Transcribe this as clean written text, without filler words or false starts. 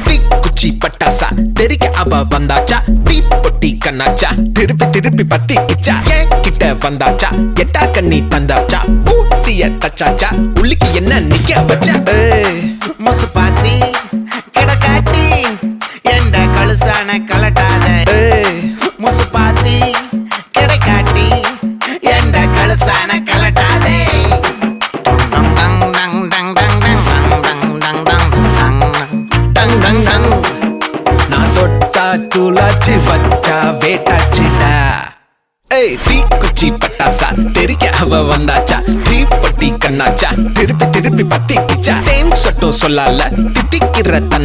தீக்குச்சி பட்டாசா தெரிக்க அவ வந்தாச்சா, தீப்பொட்டி கண்ணாச்சா திருப்பி திருப்பி பத்திக்கிச்சா, என் கிட்ட வந்தாச்சா எட்டா கண்ணி தந்தாச்சா, பூசிய தச்சாச்சா உள்ளிக்கு என்ன நிக்க வச்சா. முசு பாத்தி கிடக்காட்டி எந்த கழுசான கலட்டாத, முசு பாத்தி கிடக்காட்டி எந்த கழுசான கலட்டாதே. நான் தொட்டா தூளாச்சு வச்சா வேட்டாச்சுடா. தீக்குச்சி பட்டாசா தெரிக்க அவ வந்தாச்சா, தீப்பொட்டி கண்ணாச்சா திருப்பி திருப்பி பத்திக்கிச்சா, தேன் சொட்டும் சொல்லால தித்திக்கிற தன்